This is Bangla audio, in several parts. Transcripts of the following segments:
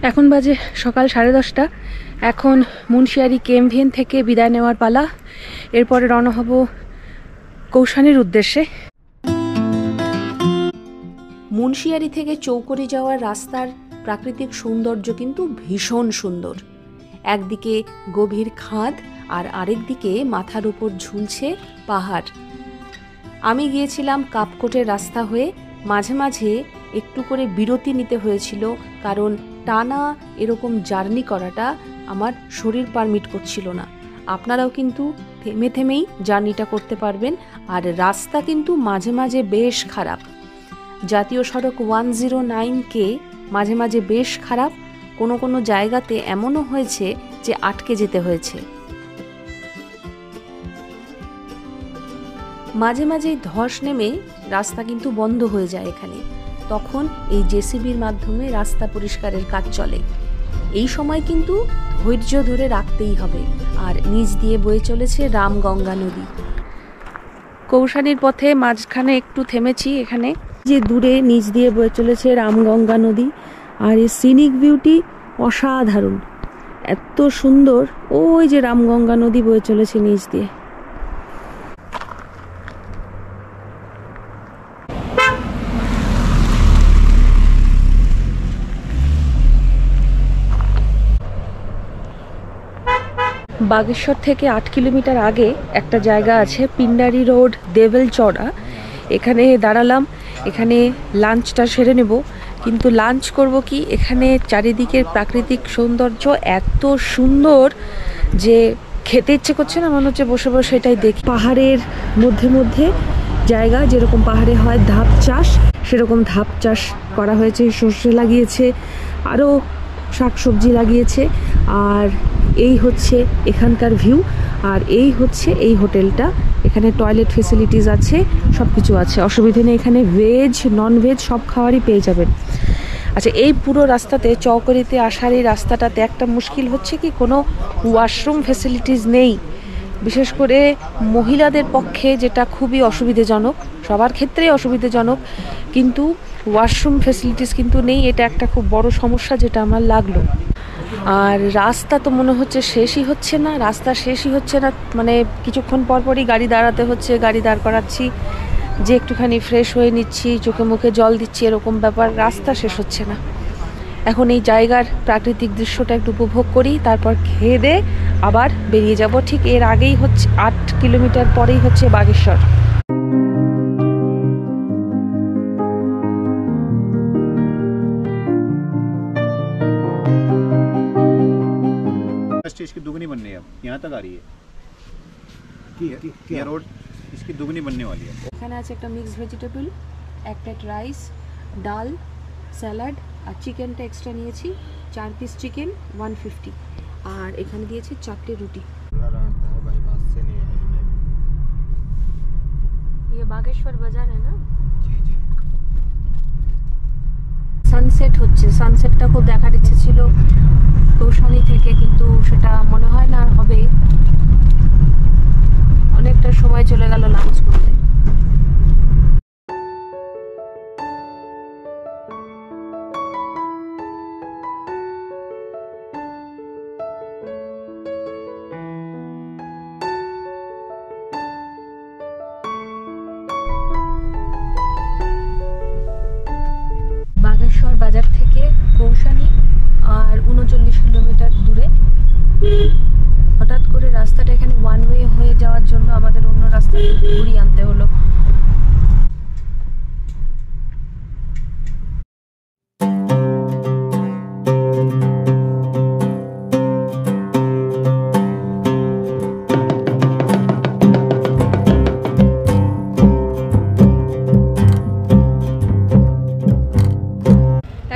এখন বাজে সকাল 10:30। এখন মুন্সিয়ারি কেমভেন থেকে বিদায় নেওয়ার পালা। এরপরে রওনা হব কৌশানির উদ্দেশ্যে। মুন্সিয়ারি থেকে চৌকরি যাওয়ার রাস্তার প্রাকৃতিক সৌন্দর্য কিন্তু ভীষণ সুন্দর। একদিকে গভীর খাদ আর আরেকদিকে মাথার উপর ঝুলছে পাহাড়। আমি গিয়েছিলাম কাপকোটের রাস্তা হয়ে। মাঝে মাঝে একটু করে বিরতি নিতে হয়েছিল, কারণ টানা এরকম জার্নি করাটা আমার শরীর পারমিট করছিল না। আপনারাও কিন্তু থেমে থেমেই জার্নিটা করতে পারবেন। আর রাস্তা কিন্তু মাঝে মাঝে বেশ খারাপ। জাতীয় সড়ক 109 মাঝে মাঝে বেশ খারাপ। কোনো কোনো জায়গাতে এমনও হয়েছে যে আটকে যেতে হয়েছে। মাঝে মাঝেই ধস নেমে রাস্তা কিন্তু বন্ধ হয়ে যায় এখানে। তখন এই জেসিবির মাধ্যমে রাস্তা পরিষ্কারের কাজ চলে। এই সময় কিন্তু ধৈর্য ধরে রাখতেই হবে। আর নিচ দিয়ে বয়ে চলেছে রামগঙ্গা নদী। কৌশানির পথে মাঝখানে একটু থেমেছি। এখানে যে দূরে নিচ দিয়ে বয়ে চলেছে রামগঙ্গা নদী। আর এই সিনিক বিউটি অসাধারণ, এত সুন্দর। ওই যে রামগঙ্গা নদী বয়ে চলেছে নিচ দিয়ে। বাগেশ্বর থেকে 8 কিলোমিটার আগে একটা জায়গা আছে, পিন্ডারি রোড, দেবেলচড়া। এখানে দাঁড়ালাম। এখানে লাঞ্চটা সেরে নেব। কিন্তু লাঞ্চ করব কি, এখানে চারিদিকের প্রাকৃতিক সৌন্দর্য এত সুন্দর যে খেতে ইচ্ছে করছে না, মনে হচ্ছে বসে বসে এটাই দেখি। পাহাড়ের মধ্যে মধ্যে জায়গা, যেরকম পাহাড়ে হয় ধাপ চাষ, সেরকম ধাপ চাষ করা হয়েছে। সর্ষে লাগিয়েছে, আরও শাকসবজি লাগিয়েছে। আর এই হচ্ছে এখানকার ভিউ। আর এই হচ্ছে এই হোটেলটা। এখানে টয়লেট ফেসিলিটিস আছে, সব কিছু আছে, অসুবিধে নেই। এখানে ভেজ নন ভেজ সব খাবারই পেয়ে যাবেন। আচ্ছা, এই পুরো রাস্তাতে, চৌকরিতে আসার এই রাস্তাটাতে একটা মুশকিল হচ্ছে কি, কোনো ওয়াশরুম ফেসিলিটিস নেই। বিশেষ করে মহিলাদের পক্ষে যেটা খুবই অসুবিধাজনক, সবার ক্ষেত্রেই অসুবিধাজনক, কিন্তু ওয়াশরুম ফেসিলিটিস কিন্তু নেই। এটা একটা খুব বড় সমস্যা যেটা আমার লাগলো। আর রাস্তা তো মনে হচ্ছে শেষই হচ্ছে না, রাস্তা শেষই হচ্ছে না। মানে কিছুক্ষণ পরপরই গাড়ি দাঁড়াতে হচ্ছে, গাড়ি দাঁড় করাচ্ছি, যে একটুখানি ফ্রেশ হয়ে নিচ্ছি, চোখে মুখে জল দিচ্ছি, এরকম ব্যাপার। রাস্তা শেষ হচ্ছে না। এখন এই জায়গার প্রাকৃতিক দৃশ্যটা একটু উপভোগ করি, তারপর খেয়ে দিয়ে আবার বেরিয়ে যাব। ঠিক এর আগেই হচ্ছে 8 কিলোমিটার পরেই হচ্ছে বাগেশ্বর। इसकी दुगनी बननी है, यहाँ तक आ रही है। ये रोड इसकी दुगनी बनने वाली है। এখানে আছে একটা মিক্সড ভেজিটেবল, এক প্লেট রাইস, ডাল, স্যালাড, আর চিকেনটা এক্সট্রা নিয়েছি। 4 পিস চিকেন 150। আর এখানে দিয়েছি 4টে রুটি। ये बागेश्वर बाजार है ना? जी जी। সানসেট হচ্ছে, সানসেটটা খুব দেখার ইচ্ছে ছিল কৌশানি থেকে, কিন্তু সেটা মনে হয় না আর হবে। অনেকটা সময় চলে গেল লাঞ্চ করতে। বাগেশ্বর বাজার থেকে কৌশানি আর 39 কিলোমিটার দূরে। হঠাৎ করে রাস্তাটা এখানে ওয়ান ওয়ে হয়ে যাওয়ার জন্য আমাদের অন্য রাস্তা ঘুরিয়ে আনতে হলো।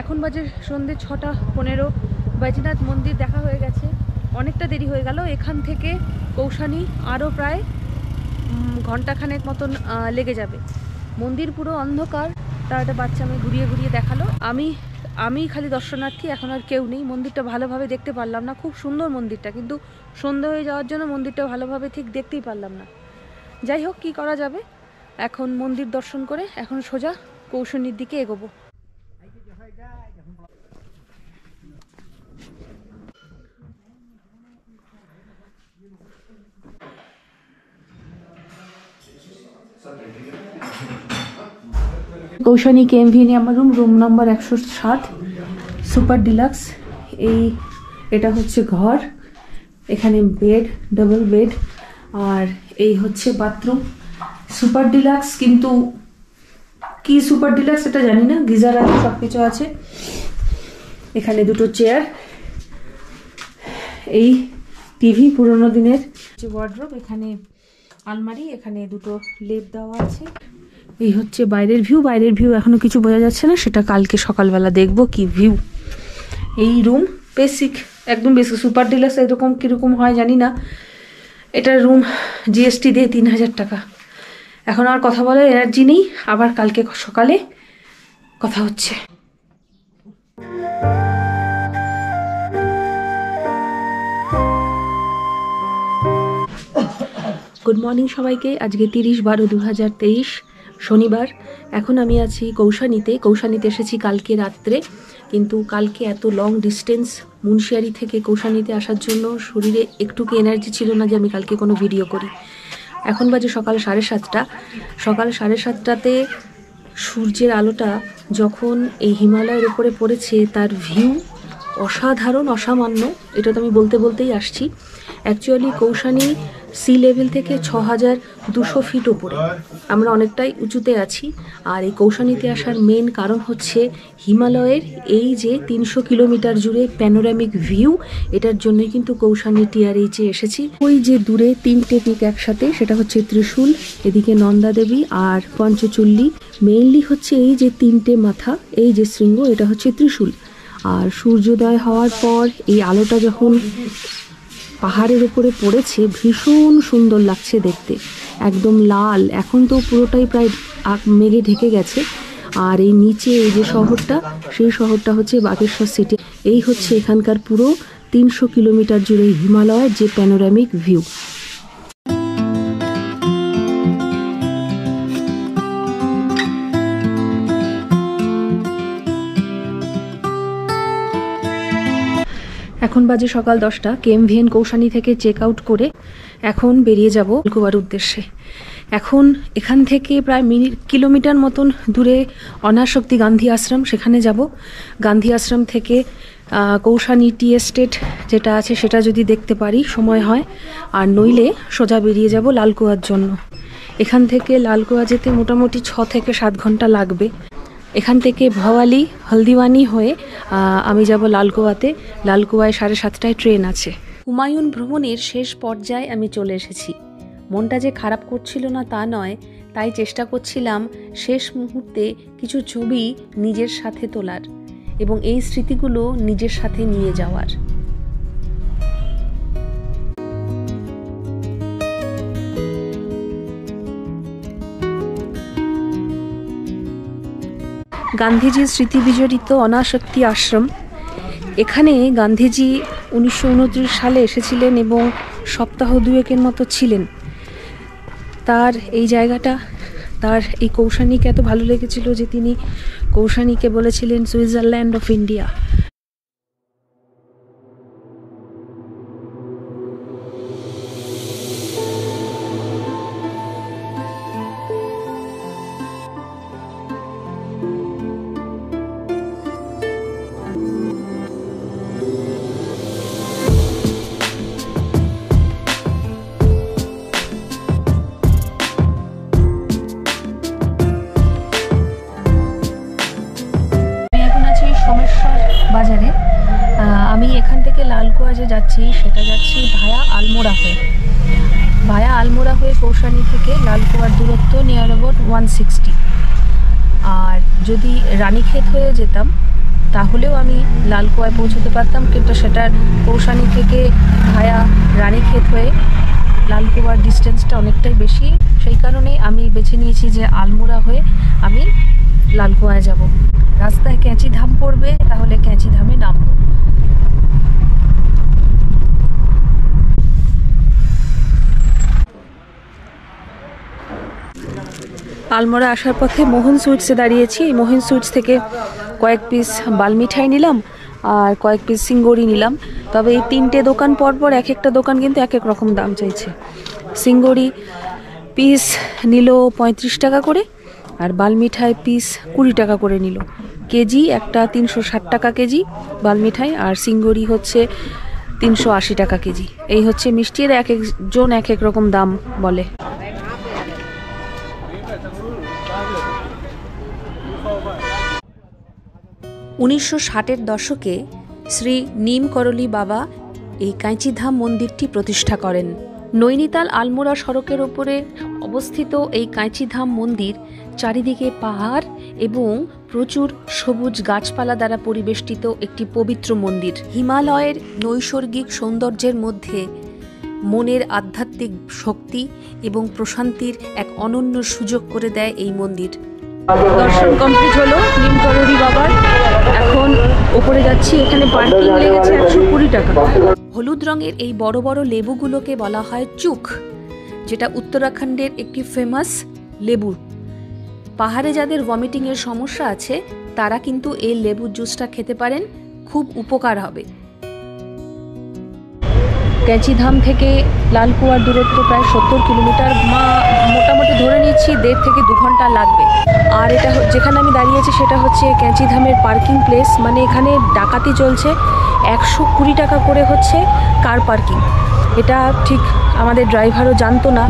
এখন বাজে সন্ধ্যে 6:15। বৈদ্যনাথ মন্দির দেখা হয়ে গেছে। অনেকটা দেরি হয়ে গেল। এখান থেকে কৌশানি আরও প্রায় ঘন্টাখানেক মতন লেগে যাবে। মন্দির পুরো অন্ধকার। তার একটা বাচ্চা মেয়ে ঘুরিয়ে ঘুরিয়ে দেখালো। আমি খালি দর্শনার্থী, এখন আর কেউ নেই। মন্দিরটা ভালোভাবে দেখতে পারলাম না। খুব সুন্দর মন্দিরটা, কিন্তু সন্ধ্যা হয়ে যাওয়ার জন্য মন্দিরটা ভালোভাবে ঠিক দেখতেই পারলাম না। যাই হোক, কি করা যাবে। এখন মন্দির দর্শন করে এখন সোজা কৌশানির দিকে এগোবো। কৌশানী কেএমভি নিয়ে আমার রুম নম্বর 107 সুপার ডিলাক্স। এটা হচ্ছে ঘর, এখানে বেড, ডাবল বেড, আর এই হচ্ছে বাথরুম। সুপার ডিলাক্স, কিন্তু কি সুপার ডিলাক্স এটা জানি না, গিজার আছে, সব কিছু আছে। এখানে দুটো চেয়ার, এই টিভি পুরোনো দিনের, ওয়ার্ড্রোব, এখানে আলমারি, এখানে দুটো লেপ দেওয়া আছে। এই হচ্ছে বাইরের ভিউ। বাইরের ভিউ এখনো কিছু বোঝা যাচ্ছে না, সেটা কালকে সকালবেলা দেখবো কি ভিউ। এই রুম বেসিক, একদম বেসিক। সুপার ডিলাক্স এরকম কিরকম হয় জানি না। এটার রুম জিএসটি দিয়ে 3000 টাকা। এখন আর কথা বলার এনার্জি নেই, আবার কালকে সকালে কথা হচ্ছে। গুড মর্নিং সবাইকে। আজকে 30/12/2023 শনিবার। এখন আমি আছি কৌশানীতে। কৌশানীতে এসেছি কালকে রাত্রে, কিন্তু কালকে এত লং ডিস্টেন্স মুন্সিয়ারি থেকে কৌশানীতে আসার জন্য শরীরে একটুকু এনার্জি ছিল না যে আমি কালকে কোনো ভিডিও করি। এখন বাজে সকাল 7:30। সকাল 7:30টাতে সূর্যের আলোটা যখন এই হিমালয়ের উপরে পড়েছে, তার ভিউ অসাধারণ, অসামান্য। এটা তো আমি বলতে বলতেই আসছি। অ্যাকচুয়ালি কৌশানী সি লেভেল থেকে 6200 ফিট ওপরে, আমরা অনেকটাই উঁচুতে আছি। আর এই কৌশানীতে আসার মেন কারণ হচ্ছে হিমালয়ের এই যে 300 কিলোমিটার জুড়ে প্যানোরামিক ভিউ, এটার জন্যই কিন্তু কৌশানী টিআরএইচে এসেছি। ওই যে দূরে 3টে পিক একসাথে, সেটা হচ্ছে ত্রিশূল, এদিকে নন্দা দেবী আর পঞ্চচুল্লী। মেইনলি হচ্ছে এই যে 3টে মাথা, এই যে শৃঙ্গ, এটা হচ্ছে ত্রিশূল। আর সূর্যোদয় হওয়ার পর এই আলোটা যখন পাহাড়ের উপরে পড়েছে, ভীষণ সুন্দর লাগছে দেখতে, একদম লাল। এখন তো পুরোটাই প্রায় মেঘে ঢেকে গেছে। আর এই নিচে এই যে শহরটা, সেই শহরটা হচ্ছে বাগেশ্বর সিটি। এই হচ্ছে এখানকার পুরো 300 কিলোমিটার জুড়ে হিমালয়ের যে প্যানোরামিক ভিউ। এখন বাজে সকাল 10টা। কেএমভিএন কৌশানী থেকে চেক আউট করে এখন বেরিয়ে যাব লালকুয়ার উদ্দেশ্যে। এখন এখান থেকে প্রায় কিলোমিটার মতন দূরে অনাসক্তি গান্ধী আশ্রম, সেখানে যাব। গান্ধী আশ্রম থেকে কৌশানী টি এস্টেট যেটা আছে সেটা যদি দেখতে পারি, সময় হয়, আর নইলে সোজা বেরিয়ে যাব লালকুয়ার জন্য। এখান থেকে লালকুয়া যেতে মোটামুটি 6 থেকে 7 ঘন্টা লাগবে। এখান থেকে ভওয়ালি, হলদিওয়ানি হয়ে আমি যাব লালকুয়াতে। লালকুয়ায় 7:30টায় ট্রেন আছে। হুমায়ুন ভ্রমণের শেষ পর্যায়ে আমি চলে এসেছি। মনটা যে খারাপ করছিল না তা নয়, তাই চেষ্টা করছিলাম শেষ মুহূর্তে কিছু ছবি নিজের সাথে তোলার এবং এই স্মৃতিগুলো নিজের সাথে নিয়ে যাওয়ার। গান্ধীজির স্মৃতি বিজড়িত অনাসক্তি আশ্রম। এখানে গান্ধীজি 1929 সালে এসেছিলেন এবং সপ্তাহ 2 মতো ছিলেন। তার এই জায়গাটা, তার এই কৌশানীকে এত ভালো লেগেছিল যে তিনি কৌশানীকে বলেছিলেন সুইজারল্যান্ড অফ ইন্ডিয়া। বাজারে আমি এখান থেকে লালকুয়া যে যাচ্ছি, সেটা যাচ্ছি ভায়া আলমোড়া হয়ে। ভায়া আলমোড়া হয়ে কৌশানী থেকে লালকুয়ার দূরত্ব নিয়ার অ্যাবাউট 160। আর যদি রানীক্ষেত হয়ে যেতাম তাহলেও আমি লালকুয়ায় পৌঁছতে পারতাম, কিন্তু সেটার কৌশানী থেকে ভায়া রানীক্ষেত হয়ে লালকুয়ার ডিস্টেন্সটা অনেকটাই বেশি। সেই কারণে আমি বেছে নিয়েছি যে আলমোড়া হয়ে আমি লালকুয়ায় যাব। রাস্তায় ক্যাঁচি ধাম পড়বে, তাহলে ক্যাঁচি ধামে নামবো। আলমোড়া আসার পথে মোহন সুইটসে দাঁড়িয়েছি। এই মোহন সুইটস থেকে কয়েক পিস বালমিঠাই নিলাম আর কয়েক পিস সিঙ্গড়ি নিলাম। তবে এই 3টে দোকান পরপর এক একটা দোকান কিন্তু এক এক রকম দাম চাইছে। সিঙ্গড়ি পিস নিল 35 টাকা করে, আর বালমিঠাই পিস 20 টাকা করে নিল। কেজি একটা 360 টাকা কেজি বালমিঠাই, আর সিঙ্গুরি হচ্ছে 380 টাকা কেজি। এই হচ্ছে মিষ্টির, এক একজন এক এক রকম দাম বলে। 1960-এর দশকে শ্রী নিম করলি বাবা এই কাঁচিধাম মন্দিরটি প্রতিষ্ঠা করেন। নৈনিতাল আলমোড়া সড়কের ওপরে অবস্থিত এই কাঁচিধাম মন্দির চারিদিকে পাহাড় এবং প্রচুর সবুজ গাছপালা দ্বারা পরিবেষ্টিত একটি পবিত্র মন্দির। হিমালয়ের নৈসর্গিক সৌন্দর্যের মধ্যে মনের আধ্যাত্মিক শক্তি এবং প্রশান্তির এক অনন্য সুযোগ করে দেয় এই মন্দির। দর্শন কমপ্লিট হলো নিম করলি বাবার। এখন ওপরে যাচ্ছি, এখানে পার্কিং লেগেছে 120 টাকা। হলুদ রঙের এই বড় বড় লেবুগুলোকে বলা হয় চুক, যেটা উত্তরাখণ্ডের একটি ফেমাস লেবু। পাহাড়ে যাদের ভমিটিংয়ের সমস্যা আছে তারা কিন্তু এই লেবুর জুসটা খেতে পারেন, খুব উপকার হবে। কাঁচিধাম থেকে লালকুয়ার দূরত্ব প্রায় 70 কিলোমিটার, মোটামুটি ধরে নিচ্ছি 1.5 থেকে 2 ঘন্টা লাগবে। আর এটা যেখানে আমি দাঁড়িয়েছি সেটা হচ্ছে কাঁচিধামের পার্কিং প্লেস, মানে এখানে ডাকাতি চলছে। 120 টাকা করে হচ্ছে কার পার্কিং। এটা ঠিক আমাদের ড্রাইভারও জানতো না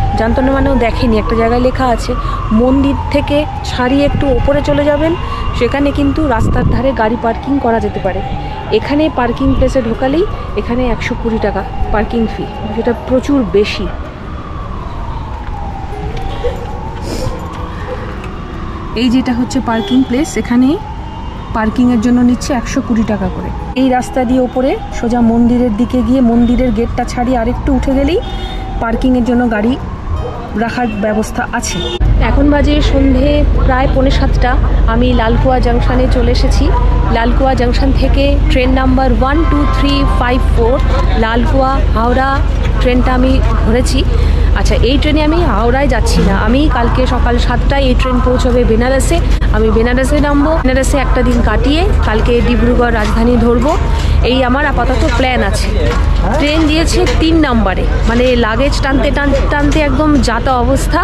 মানেও দেখেনি, একটা জায়গায় লেখা আছে মন্দির থেকে ছাড়িয়ে একটু ওপরে চলে যাবেন, সেখানে কিন্তু রাস্তার ধারে গাড়ি পার্কিং করা যেতে পারে। এখানে পার্কিং প্লেসে ঢোকালেই এখানে 120 টাকা পার্কিং ফি, যেটা প্রচুর বেশি। এই যেটা হচ্ছে পার্কিং প্লেস, এখানে পার্কিংয়ের জন্য নিচ্ছে 120 টাকা করে। এই রাস্তা দিয়ে ওপরে সোজা মন্দিরের দিকে গিয়ে মন্দিরের গেটটা ছাড়িয়ে আরেকটু উঠে গেলেই পার্কিংয়ের জন্য গাড়ি রাখার ব্যবস্থা আছে। এখন বাজে সন্ধে প্রায় 6:45। আমি লালকুয়া জাংশনে চলে এসেছি। লালকুয়া জাংশন থেকে ট্রেন নাম্বার 12354 লালকুয়া হাওড়া ট্রেনটা আমি ধরেছি। আচ্ছা, এই ট্রেনে আমি হাওড়ায় যাচ্ছি না, আমি কালকে সকাল 7টায় এই ট্রেন পৌঁছবে বেনারসে। আমি বেনারসে নামবো, বেনারসে একটা দিন কাটিয়ে কালকে ডিব্রুগড় রাজধানী ধরবো। এই আমার আপাতত প্ল্যান আছে। ট্রেন দিয়েছে 3 নম্বরে, মানে লাগেজ টানতে টানতে টানতে একদম যাতা অবস্থা।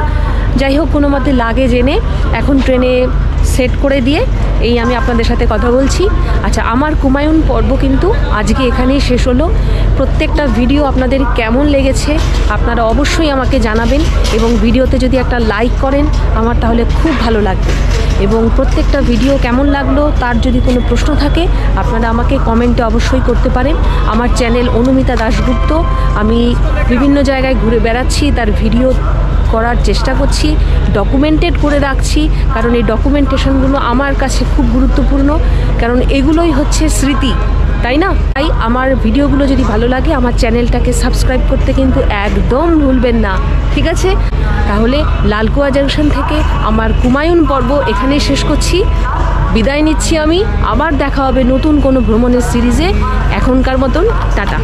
যাই হোক, কোনো মতে লাগেজ এনে এখন ট্রেনে সেট করে দিয়ে এই আমি আপনাদের সাথে কথা বলছি। আচ্ছা, আমার কুমায়ুন পর্ব কিন্তু আজকে এখানেই শেষ হলো। প্রত্যেকটা ভিডিও আপনাদের কেমন লেগেছে আপনারা অবশ্যই আমাকে জানাবেন, এবং ভিডিওতে যদি একটা লাইক করেন আমার তাহলে খুব ভালো লাগবে। এবং প্রত্যেকটা ভিডিও কেমন লাগলো তার যদি কোনো প্রশ্ন থাকে আপনারা আমাকে কমেন্টে অবশ্যই করতে পারেন। আমার চ্যানেল অনুমিতা দাশগুপ্ত, আমি বিভিন্ন জায়গায় ঘুরে বেড়াচ্ছি, তার ভিডিও করার চেষ্টা করছি, ডকুমেন্টেড করে রাখছি, কারণ এই ডকুমেন্টেশনগুলো আমার কাছে খুব গুরুত্বপূর্ণ, কারণ এগুলোই হচ্ছে স্মৃতি, তাই না? তাই আমার ভিডিওগুলো যদি ভালো লাগে আমার চ্যানেলটাকে সাবস্ক্রাইব করতে কিন্তু একদম ভুলবেন না, ঠিক আছে? তাহলে লালকুয়া জাংশন থেকে আমার কুমায়ুন পর্ব এখানেই শেষ করছি, বিদায় নিচ্ছি আমি। আবার দেখা হবে নতুন কোনো ভ্রমণের সিরিজে। এখনকার মতন টাটা।